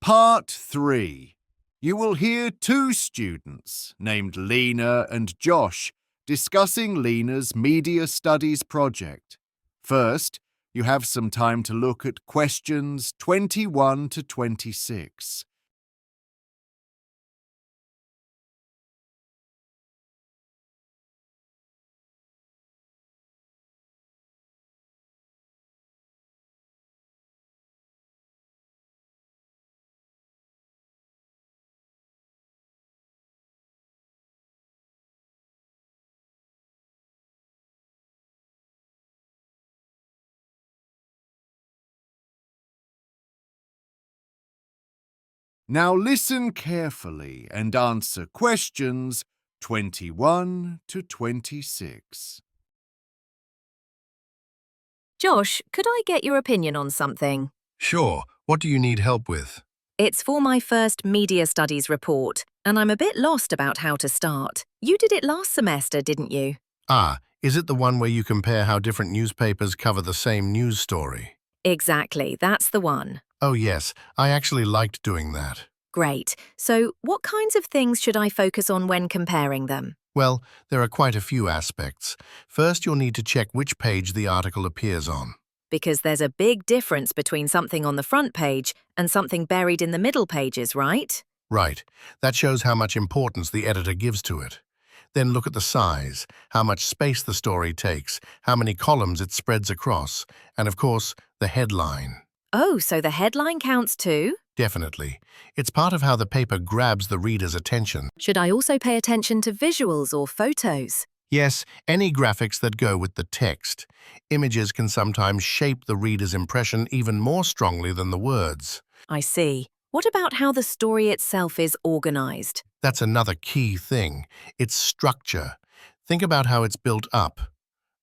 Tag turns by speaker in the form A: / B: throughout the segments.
A: Part 3. You will hear two students named Lena and Josh discussing Lena's Media Studies project. First, you have some time to look at questions 21 to 26. Now listen carefully and answer questions 21 to 26.
B: Josh, could I get your opinion on something?
C: Sure. What do you need help with?
B: It's for my first media studies report, and I'm a bit lost about how to start. You did it last semester, didn't you?
C: Ah, is it the one where you compare how different newspapers cover the same news story?
B: Exactly, that's the one.
C: Oh yes, I actually liked doing that.
B: Great. So, what kinds of things should I focus on when comparing them?
C: Well, there are quite a few aspects. First, you'll need to check which page the article appears on.
B: Because there's a big difference between something on the front page and something buried in the middle pages, right?
C: Right. That shows how much importance the editor gives to it. Then look at the size, how much space the story takes, how many columns it spreads across, and of course, the headline.
B: Oh, so the headline counts too?
C: Definitely. It's part of how the paper grabs the reader's attention.
B: Should I also pay attention to visuals or photos?
C: Yes, any graphics that go with the text. Images can sometimes shape the reader's impression even more strongly than the words.
B: I see. What about how the story itself is organized?
C: That's another key thing. Its structure. Think about how it's built up.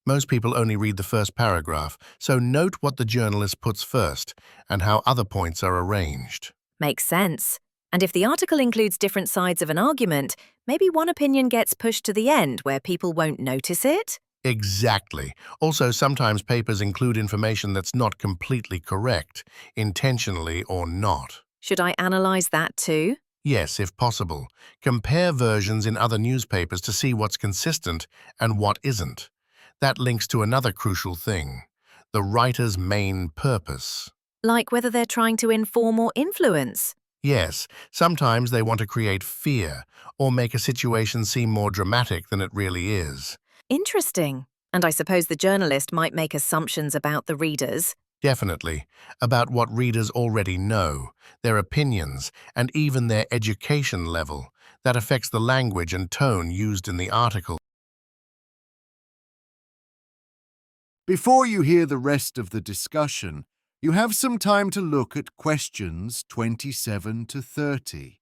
C: Most people only read the first paragraph, so note what the journalist puts first and how other points are arranged.
B: Makes sense. And if the article includes different sides of an argument, maybe one opinion gets pushed to the end where people won't notice it?
C: Exactly. Also, sometimes papers include information that's not completely correct, intentionally or not.
B: Should I analyze that too?
C: Yes, if possible. Compare versions in other newspapers to see what's consistent and what isn't. That links to another crucial thing, the writer's main purpose.
B: Like whether they're trying to inform or influence.
C: Yes, sometimes they want to create fear or make a situation seem more dramatic than it really is.
B: Interesting. And I suppose the journalist might make assumptions about the readers.
C: Definitely, about what readers already know, their opinions, and even their education level. That affects the language and tone used in the article.
A: Before you hear the rest of the discussion, you have some time to look at questions 27 to 30.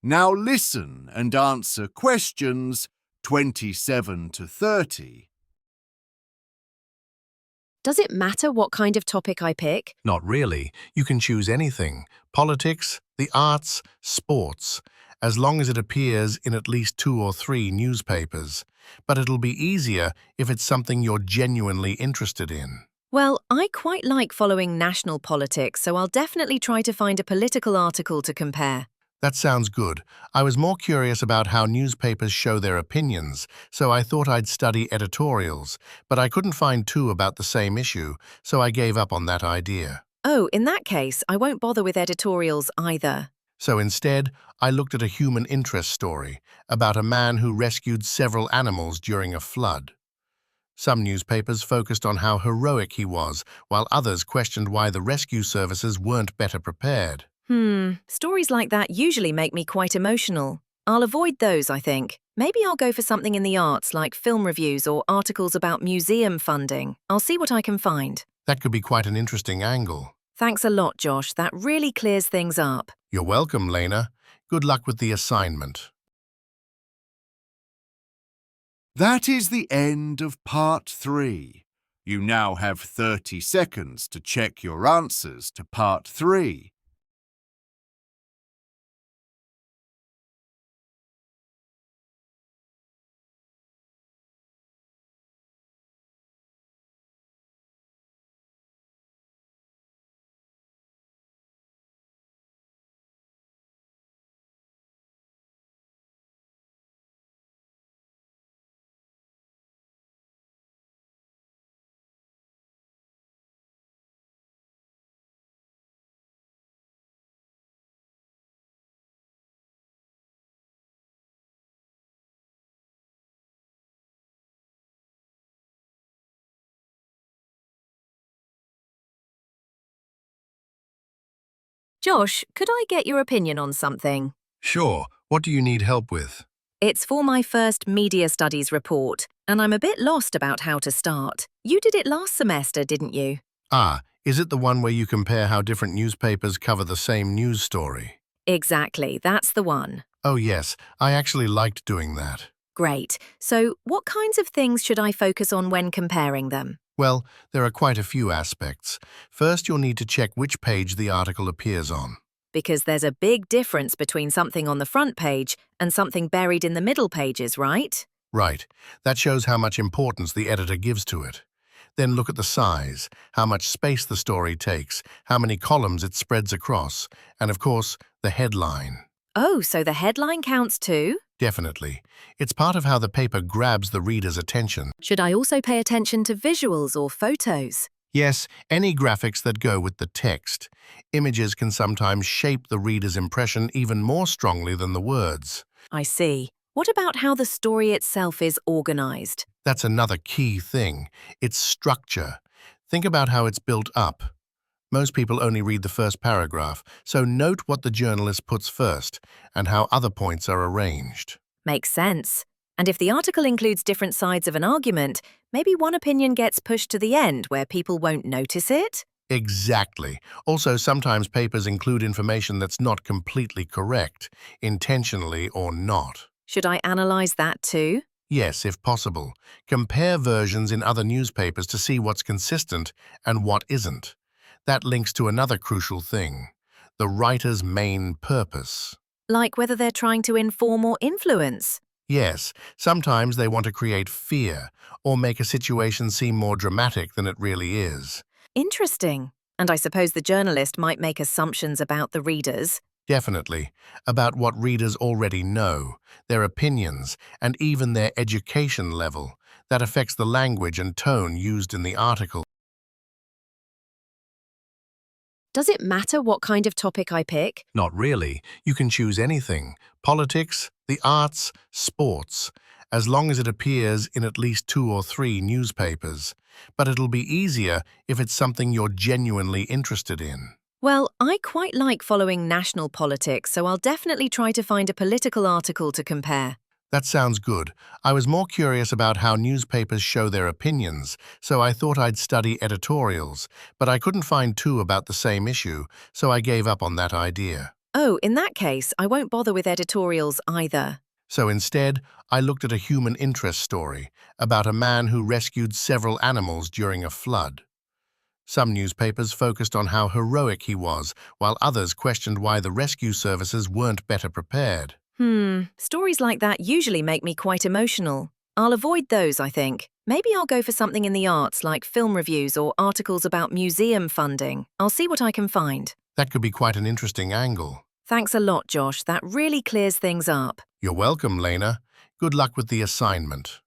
A: Now listen and answer questions 27 to 30.
B: Does it matter what kind of topic I pick?
C: Not really. You can choose anything. Politics, the arts, sports, as long as it appears in at least 2 or 3 newspapers. But it'll be easier if it's something you're genuinely interested in.
B: Well, I quite like following national politics, so I'll definitely try to find a political article to compare.
C: That sounds good. I was more curious about how newspapers show their opinions, so I thought I'd study editorials, but I couldn't find 2 about the same issue, so I gave up on that idea.
B: Oh, in that case, I won't bother with editorials either.
C: So instead, I looked at a human interest story about a man who rescued several animals during a flood. Some newspapers focused on how heroic he was, while others questioned why the rescue services weren't better prepared.
B: Stories like that usually make me quite emotional. I'll avoid those, I think. Maybe I'll go for something in the arts, like film reviews or articles about museum funding. I'll see what I can find.
C: That could be quite an interesting angle.
B: Thanks a lot, Josh. That really clears things up.
C: You're welcome, Lena. Good luck with the assignment.
A: That is the end of Part 3. You now have 30 seconds to check your answers to Part 3.
B: Josh, could I get your opinion on something?
C: Sure, what do you need help with?
B: It's for my first media studies report, and I'm a bit lost about how to start. You did it last semester, didn't you?
C: Ah, is it the one where you compare how different newspapers cover the same news story?
B: Exactly, that's the one.
C: Oh yes, I actually liked doing that.
B: Great. So, what kinds of things should I focus on when comparing them?
C: Well, there are quite a few aspects. First, you'll need to check which page the article appears on.
B: Because there's a big difference between something on the front page and something buried in the middle pages, right?
C: Right, that shows how much importance the editor gives to it. Then look at the size, how much space the story takes, how many columns it spreads across, and of course, the headline.
B: Oh, so the headline counts too?
C: Definitely. It's part of how the paper grabs the reader's attention.
B: Should I also pay attention to visuals or photos?
C: Yes, any graphics that go with the text. Images can sometimes shape the reader's impression even more strongly than the words.
B: I see. What about how the story itself is organized?
C: That's another key thing. Its structure. Think about how it's built up. Most people only read the first paragraph, so note what the journalist puts first and how other points are arranged.
B: Makes sense. And if the article includes different sides of an argument, maybe one opinion gets pushed to the end where people won't notice it?
C: Exactly. Also, sometimes papers include information that's not completely correct, intentionally or not.
B: Should I analyze that too?
C: Yes, if possible. Compare versions in other newspapers to see what's consistent and what isn't. That links to another crucial thing, the writer's main purpose.
B: Like whether they're trying to inform or influence?
C: Yes, sometimes they want to create fear or make a situation seem more dramatic than it really is.
B: Interesting. And I suppose the journalist might make assumptions about the readers.
C: Definitely, about what readers already know, their opinions, and even their education level. That affects the language and tone used in the article.
B: Does it matter what kind of topic I pick?
C: Not really. You can choose anything. Politics, the arts, sports, as long as it appears in at least 2 or 3 newspapers. But it'll be easier if it's something you're genuinely interested in.
B: Well, I quite like following national politics, so I'll definitely try to find a political article to compare.
C: That sounds good. I was more curious about how newspapers show their opinions, so I thought I'd study editorials, but I couldn't find 2 about the same issue, so I gave up on that idea.
B: Oh, in that case, I won't bother with editorials either.
C: So instead, I looked at a human interest story about a man who rescued several animals during a flood. Some newspapers focused on how heroic he was, while others questioned why the rescue services weren't better prepared.
B: Stories like that usually make me quite emotional. I'll avoid those, I think. Maybe I'll go for something in the arts, like film reviews or articles about museum funding. I'll see what I can find.
C: That could be quite an interesting angle.
B: Thanks a lot, Josh. That really clears things up.
C: You're welcome, Lena. Good luck with the assignment.